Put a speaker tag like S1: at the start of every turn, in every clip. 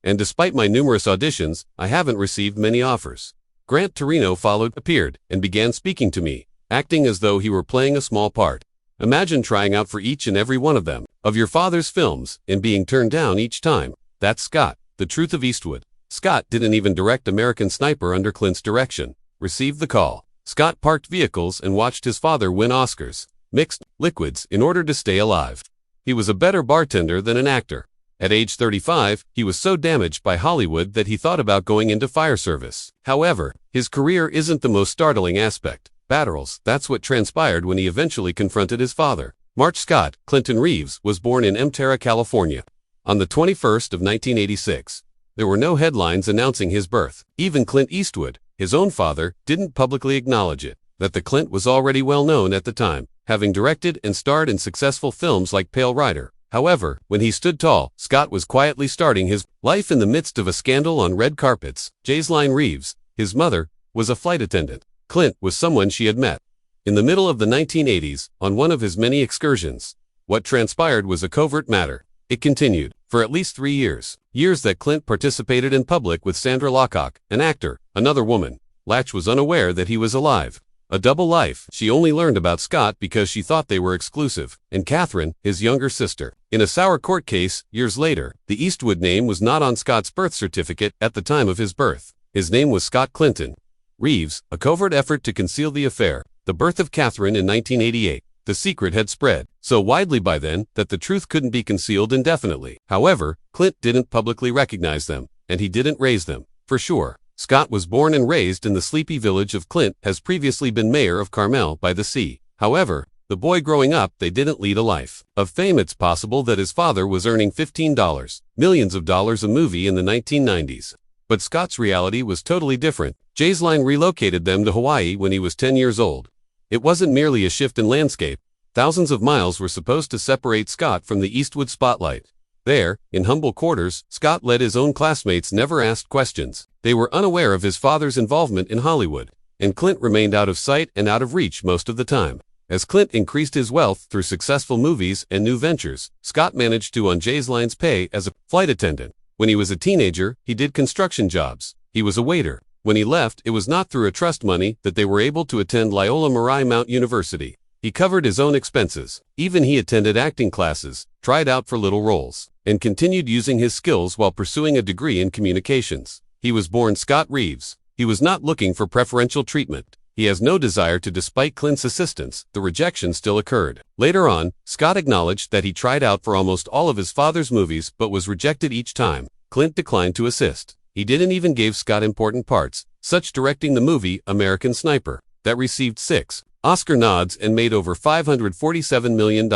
S1: And despite my numerous auditions, I haven't received many offers. Grant Torino appeared, and began speaking to me, acting as though he were playing a small part. Imagine trying out for each and every one of them, of your father's films, and being turned down each time. That's Scott, the truth of Eastwood. Scott didn't even direct American Sniper under Clint's direction. Received the call. Scott parked vehicles and watched his father win Oscars, mixed liquids, in order to stay alive. He was a better bartender than an actor. At age 35, he was so damaged by Hollywood that he thought about going into fire service. However, his career isn't the most startling aspect. Battles, that's what transpired when he eventually confronted his father. March Scott Clinton Reeves was born in Emtara, California, on the 21st of 1986. There were no headlines announcing his birth. Even Clint Eastwood, his own father, didn't publicly acknowledge it. That the Clint was already well known at the time, having directed and starred in successful films like Pale Rider. However, when he stood tall, Scott was quietly starting his life in the midst of a scandal on red carpets. Jaisline Reeves, his mother, was a flight attendant. Clint was someone she had met in the middle of the 1980s, on one of his many excursions. What transpired was a covert matter. It continued for at least 3 years. Years that Clint participated in public with Sandra Lockock, an actor, another woman. Latch was unaware that he was alive. A double life. She only learned about Scott because she thought they were exclusive. And Catherine, his younger sister. In a sour court case, years later, the Eastwood name was not on Scott's birth certificate at the time of his birth. His name was Scott Clinton Reeves, a covert effort to conceal the affair. The birth of Catherine in 1988. The secret had spread so widely by then that the truth couldn't be concealed indefinitely. However, Clint didn't publicly recognize them, and he didn't raise them. For sure, Scott was born and raised in the sleepy village of Clint, has previously been mayor of Carmel by the Sea. However, the boy growing up, they didn't lead a life of fame. It's possible that his father was earning $15 millions of dollars a movie in the 1990s. But Scott's reality was totally different. Jaisline relocated them to Hawaii when he was 10 years old. It wasn't merely a shift in landscape. Thousands of miles were supposed to separate Scott from the Eastwood spotlight. There, in humble quarters, Scott led his own classmates, never asked questions. They were unaware of his father's involvement in Hollywood, and Clint remained out of sight and out of reach most of the time. As Clint increased his wealth through successful movies and new ventures, Scott managed to earn Jaisline's pay as a flight attendant. When he was a teenager, he did construction jobs. He was a waiter. When he left, it was not through a trust money that they were able to attend Loyola Marymount University. He covered his own expenses. Even he attended acting classes, tried out for little roles, and continued using his skills while pursuing a degree in communications. He was born Scott Reeves. He was not looking for preferential treatment. He has no desire to. Despite Clint's assistance, the rejection still occurred. Later on, Scott acknowledged that he tried out for almost all of his father's movies but was rejected each time. Clint declined to assist. He didn't even give Scott important parts, such directing the movie American Sniper, that received 6 Oscar nods and made over $547 million.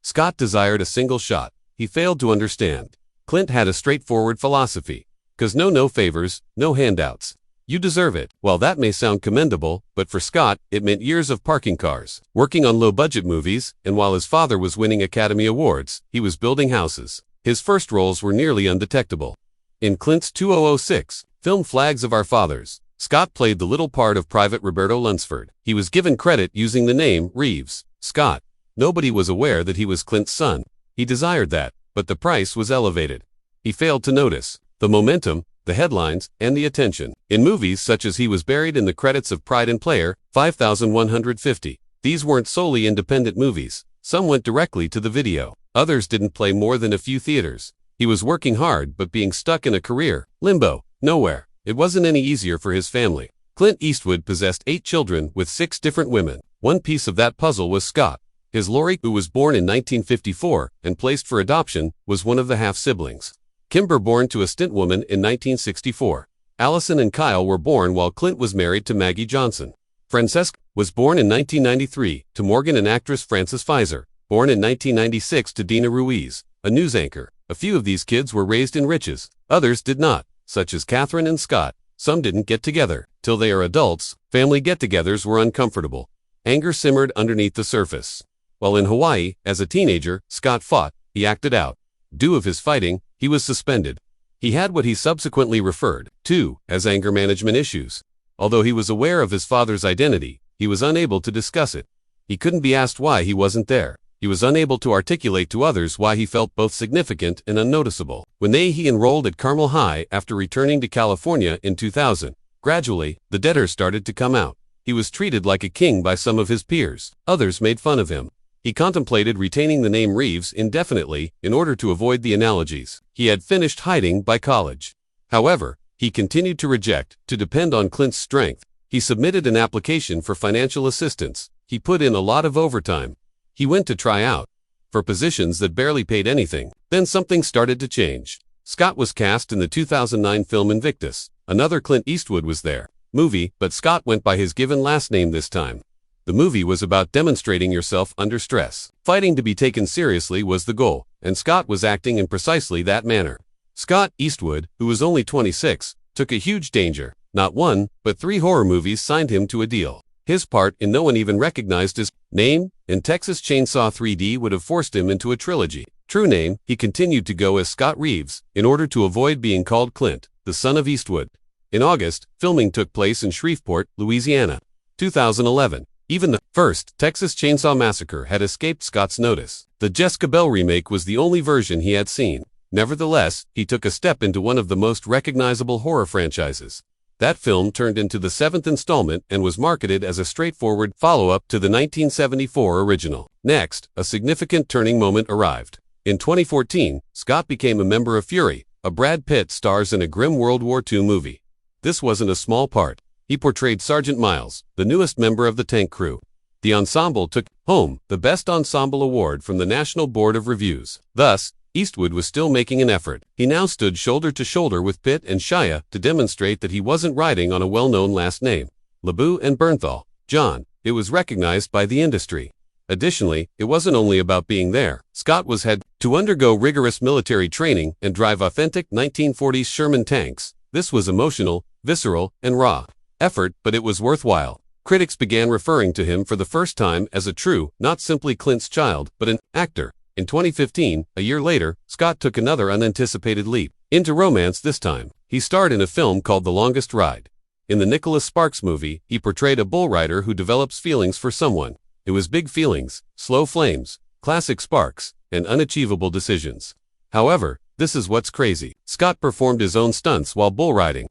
S1: Scott desired a single shot. He failed to understand. Clint had a straightforward philosophy. 'Cause no favors, no handouts. You deserve it. While that may sound commendable, but for Scott, it meant years of parking cars, working on low-budget movies, and while his father was winning Academy Awards, he was building houses. His first roles were nearly undetectable. In Clint's 2006 film Flags of Our Fathers, Scott played the little part of Private Roberto Lunsford. He was given credit using the name Reeves. Scott. Nobody was aware that he was Clint's son. He desired that, but the price was elevated. He failed to notice the momentum, the headlines, and the attention. In movies such as he was buried in the credits of Pride and Player, 5,150. These weren't solely independent movies. Some went directly to the video. Others didn't play more than a few theaters. He was working hard but being stuck in a career limbo, nowhere. It wasn't any easier for his family. Clint Eastwood possessed 8 children with 6 different women. One piece of that puzzle was Scott. His Lori, who was born in 1954 and placed for adoption, was one of the half-siblings. Kimber, born to a stint woman in 1964. Allison and Kyle were born while Clint was married to Maggie Johnson. Francesca was born in 1993 to Morgan and actress Frances Pfizer, born in 1996 to Dina Ruiz, a news anchor. A few of these kids were raised in riches, others did not, such as Catherine and Scott. Some didn't get together. Till they are adults, family get-togethers were uncomfortable. Anger simmered underneath the surface. While in Hawaii, as a teenager, Scott fought. He acted out. Due of his fighting, he was suspended. He had what he subsequently referred to as anger management issues. Although he was aware of his father's identity, he was unable to discuss it. He couldn't be asked why he wasn't there. he was unable to articulate to others why he felt both significant and unnoticeable. When he enrolled at Carmel High after returning to California in 2000, gradually, the debtors started to come out. He was treated like a king by some of his peers. Others made fun of him. He contemplated retaining the name Reeves indefinitely in order to avoid the analogies. He had finished hiding by college. However, he continued to reject, to depend on Clint's strength. He submitted an application for financial assistance. He put in a lot of overtime. He went to try out for positions that barely paid anything. Then something started to change. Scott was cast in the 2009 film Invictus. Another Clint Eastwood was there. Movie, but Scott went by his given last name this time. The movie was about demonstrating yourself under stress. Fighting to be taken seriously was the goal, and Scott was acting in precisely that manner. Scott Eastwood, who was only 26, took a huge danger. Not one, but 3 horror movies signed him to a deal. His part in no one even recognized his name, and Texas Chainsaw 3D would have forced him into a trilogy. True name, he continued to go as Scott Reeves, in order to avoid being called Clint, the son of Eastwood. In August, filming took place in Shreveport, Louisiana. 2011. Even the first Texas Chainsaw Massacre had escaped Scott's notice. The Jessica Biel remake was the only version he had seen. Nevertheless, he took a step into one of the most recognizable horror franchises. That film turned into the 7th installment and was marketed as a straightforward follow-up to the 1974 original. Next, a significant turning moment arrived. In 2014, Scott became a member of Fury, a Brad Pitt stars in a grim World War II movie. This wasn't a small part. He portrayed Sergeant Miles, the newest member of the tank crew. The ensemble took home the Best Ensemble Award from the National Board of Reviews. Thus, Eastwood was still making an effort. He now stood shoulder to shoulder with Pitt and Shia to demonstrate that he wasn't riding on a well-known last name. LeBeau and Bernthal, John. It was recognized by the industry. Additionally, it wasn't only about being there. Scott had to undergo rigorous military training and drive authentic 1940s Sherman tanks. This was emotional, visceral, and raw effort, but it was worthwhile. Critics began referring to him for the first time as a true, not simply Clint's child, but an actor. In 2015, a year later, Scott took another unanticipated leap into romance this time. He starred in a film called The Longest Ride. In the Nicholas Sparks movie, he portrayed a bull rider who develops feelings for someone. It was big feelings, slow flames, classic sparks, and unachievable decisions. However, this is what's crazy. Scott performed his own stunts while bull riding.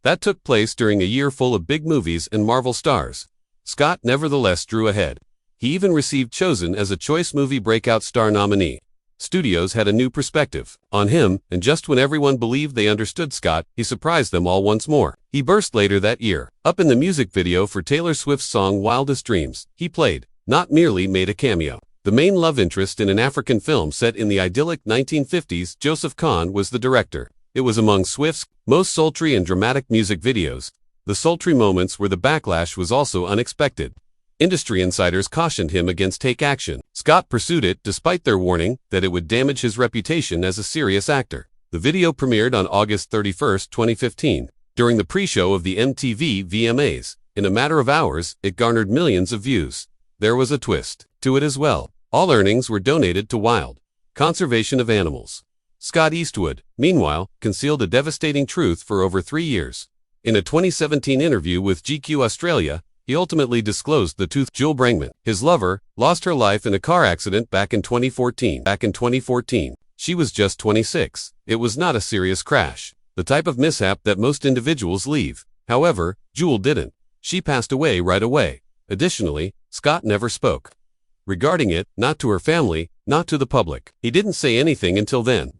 S1: That took place during a year full of big movies and Marvel stars. Scott nevertheless drew ahead. He even received chosen as a Choice Movie Breakout Star nominee. Studios had a new perspective on him, and just when everyone believed they understood Scott, he surprised them all once more. He burst later that year. Up in the music video for Taylor Swift's song Wildest Dreams, he played, not merely made a cameo. The main love interest in an African film set in the idyllic 1950s, Joseph Kahn was the director. It was among Swift's most sultry and dramatic music videos. The sultry moments where the backlash was also unexpected. Industry insiders cautioned him against take action. Scott pursued it despite their warning that it would damage his reputation as a serious actor. The video premiered on August 31, 2015, during the pre-show of the MTV VMAs. In a matter of hours, it garnered millions of views. There was a twist to it as well. All earnings were donated to Wild Conservation of Animals. Scott Eastwood, meanwhile, concealed a devastating truth for over 3 years. In a 2017 interview with GQ Australia, he ultimately disclosed the truth. Jewel Brangman, his lover, lost her life in a car accident back in 2014. She was just 26. It was not a serious crash, the type of mishap that most individuals leave. However, Jewel didn't. She passed away right away. Additionally, Scott never spoke regarding it, not to her family, not to the public. He didn't say anything until then.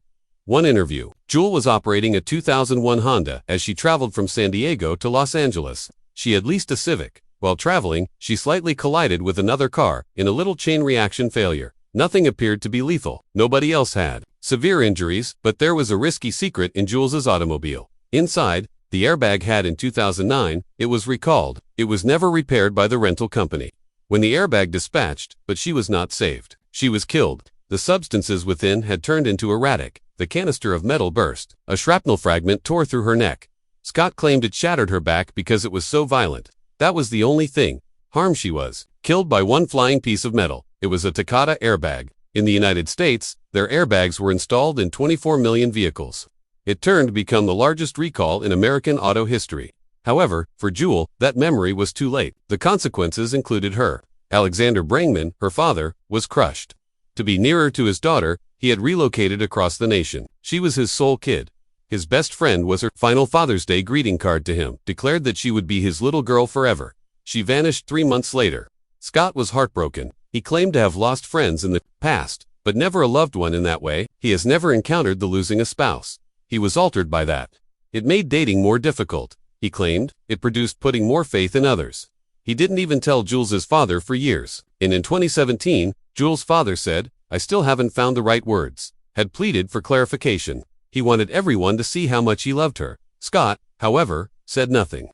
S1: One interview. Jewel was operating a 2001 Honda as she traveled from San Diego to Los Angeles. She had leased a Civic. While traveling, she slightly collided with another car in a little chain reaction failure. Nothing appeared to be lethal. Nobody else had severe injuries, but there was a risky secret in Jewel's automobile. Inside, the airbag had in 2009, it was recalled. It was never repaired by the rental company. When the airbag dispatched, but she was not saved. She was killed. The substances within had turned into erratic. The canister of metal burst. A shrapnel fragment tore through her neck. Scott claimed it shattered her back because it was so violent. That was the only thing. Harm she was killed by one flying piece of metal. It was a Takata airbag. In the United States, their airbags were installed in 24 million vehicles. It turned to become the largest recall in American auto history. However, for Jewel, that memory was too late. The consequences included her. Alexander Brangman, her father, was crushed. To be nearer to his daughter, he had relocated across the nation. She was his sole kid. His best friend was her final Father's Day greeting card to him, declared that she would be his little girl forever. She vanished 3 months later. Scott was heartbroken. He claimed to have lost friends in the past, but never a loved one in that way. He has never encountered the losing a spouse. He was altered by that. It made dating more difficult, he claimed. It produced putting more faith in others. He didn't even tell Jules's father for years. And in 2017, Jules' father said, "I still haven't found the right words," had pleaded for clarification. He wanted everyone to see how much he loved her. Scott, however, said nothing.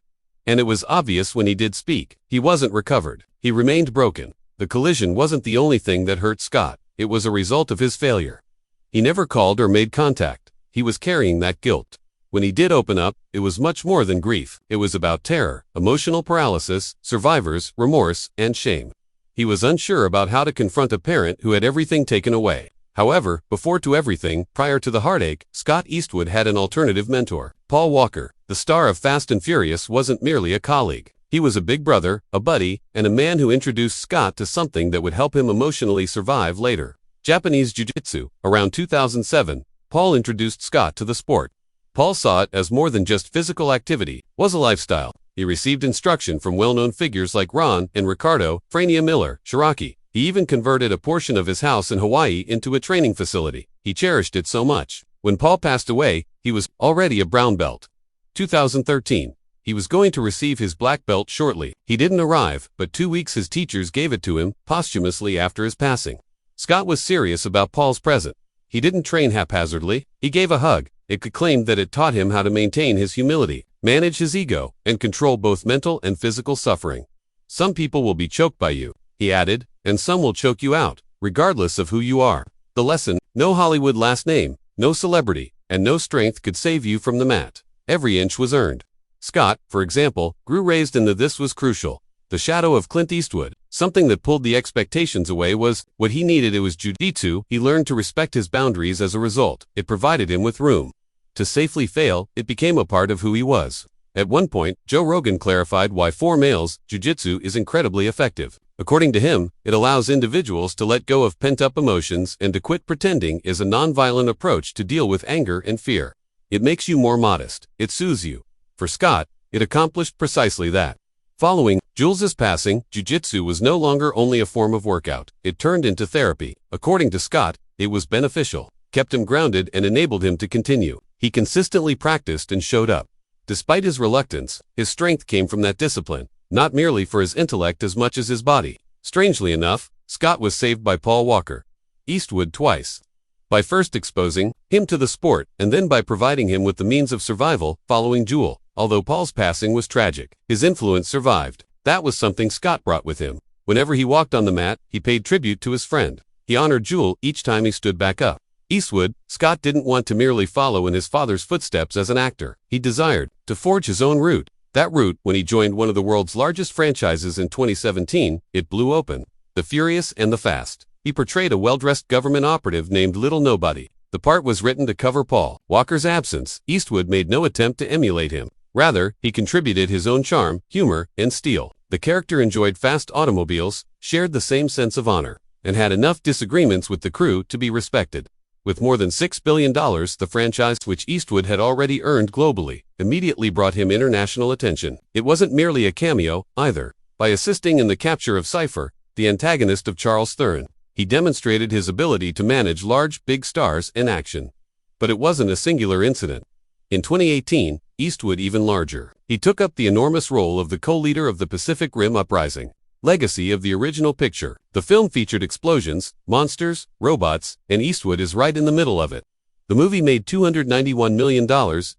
S1: And it was obvious when he did speak. He wasn't recovered. He remained broken. The collision wasn't the only thing that hurt Scott. It was a result of his failure. He never called or made contact. He was carrying that guilt. When he did open up, it was much more than grief. It was about terror, emotional paralysis, survivors, remorse, and shame. He was unsure about how to confront a parent who had everything taken away. However, before to everything, prior to the heartache, Scott Eastwood had an alternative mentor. Paul Walker, the star of Fast and Furious, wasn't merely a colleague. He was a big brother, a buddy, and a man who introduced Scott to something that would help him emotionally survive later. Japanese Jiu-Jitsu. Around 2007, Paul introduced Scott to the sport. Paul saw it as more than just physical activity, was a lifestyle. He received instruction from well-known figures like Ron and Ricardo, Frania Miller, Shiraki. He even converted a portion of his house in Hawaii into a training facility. He cherished it so much. When Paul passed away, he was already a brown belt. 2013. He was going to receive his black belt shortly. He didn't arrive, but 2 weeks his teachers gave it to him, posthumously after his passing. Scott was serious about Paul's present. He didn't train haphazardly. He gave a hug. It could claim that it taught him how to maintain his humility, manage his ego, and control both mental and physical suffering. "Some people will be choked by you," he added, "and some will choke you out, regardless of who you are." The lesson: no Hollywood last name, no celebrity, and no strength could save you from the mat. Every inch was earned. Scott, for example, grew raised in the "this was crucial." The shadow of Clint Eastwood. Something that pulled the expectations away was what he needed. It was jiu-jitsu. He learned to respect his boundaries as a result. It provided him with room to safely fail. It became a part of who he was. At one point, Joe Rogan clarified why for males, jiu-jitsu is incredibly effective. According to him, it allows individuals to let go of pent-up emotions and to quit pretending is a non-violent approach to deal with anger and fear. It makes you more modest. It soothes you. For Scott, it accomplished precisely that. Following Jules's passing, jiu-jitsu was no longer only a form of workout. It turned into therapy. According to Scott, it was beneficial, kept him grounded, and enabled him to continue. He consistently practiced and showed up. Despite his reluctance, his strength came from that discipline, not merely for his intellect as much as his body. Strangely enough, Scott was saved by Paul Walker Eastwood twice. By first exposing him to the sport, and then by providing him with the means of survival following Jewel. Although Paul's passing was tragic, his influence survived. That was something Scott brought with him. Whenever he walked on the mat, he paid tribute to his friend. He honored Jewel each time he stood back up. Eastwood, Scott didn't want to merely follow in his father's footsteps as an actor. He desired to forge his own route. That route, when he joined one of the world's largest franchises in 2017, it blew open. The Furious and the Fast. He portrayed a well-dressed government operative named Little Nobody. The part was written to cover Paul Walker's absence. Eastwood made no attempt to emulate him. Rather, he contributed his own charm, humor, and steel. The character enjoyed fast automobiles, shared the same sense of honor, and had enough disagreements with the crew to be respected. With more than $6 billion, the franchise, which Eastwood had already earned globally, immediately brought him international attention. It wasn't merely a cameo, either. By assisting in the capture of Cypher, the antagonist of Charles Theron, he demonstrated his ability to manage large, big stars in action. But it wasn't a singular incident. In 2018, Eastwood even larger. He took up the enormous role of the co-leader of the Pacific Rim Uprising. Legacy of the original picture. The film featured explosions, monsters, robots, and Eastwood is right in the middle of it. The movie made $291 million,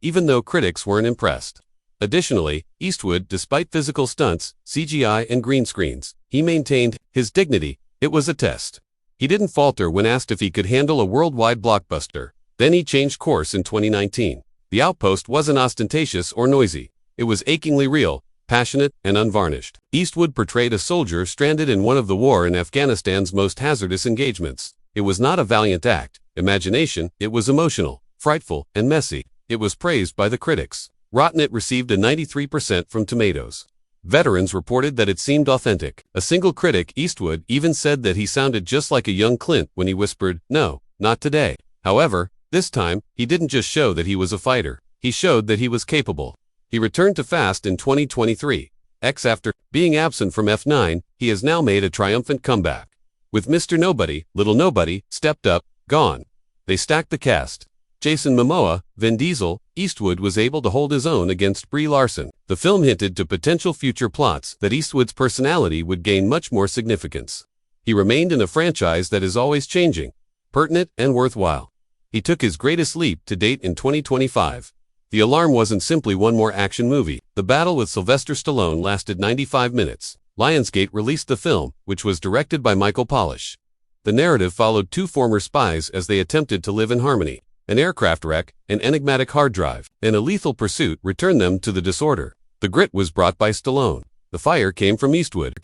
S1: even though critics weren't impressed. Additionally, Eastwood, despite physical stunts, CGI, and green screens, he maintained his dignity. It was a test. He didn't falter when asked if he could handle a worldwide blockbuster. Then he changed course in 2019. The Outpost wasn't ostentatious or noisy. It was achingly real, passionate, and unvarnished. Eastwood portrayed a soldier stranded in one of the war in Afghanistan's most hazardous engagements. It was not a valiant act, imagination, it was emotional, frightful, and messy. It was praised by the critics. Rotten It received a 93% from Tomatoes. Veterans reported that it seemed authentic. A single critic, Eastwood, even said that he sounded just like a young Clint when he whispered, "No, not today." However, this time, he didn't just show that he was a fighter. He showed that he was capable. He returned to Fast in 2023. After being absent from F9, he has now made a triumphant comeback. With Mr. Nobody, Little Nobody, Stepped Up, Gone. They stacked the cast. Jason Momoa, Vin Diesel, Eastwood was able to hold his own against Brie Larson. The film hinted to potential future plots that Eastwood's personality would gain much more significance. He remained in a franchise that is always changing, pertinent and worthwhile. He took his greatest leap to date in 2025. The Alarm wasn't simply one more action movie. The battle with Sylvester Stallone lasted 95 minutes. Lionsgate released the film, which was directed by Michael Polish. The narrative followed two former spies as they attempted to live in harmony. An aircraft wreck, an enigmatic hard drive, and a lethal pursuit returned them to the disorder. The grit was brought by Stallone. The fire came from Eastwood.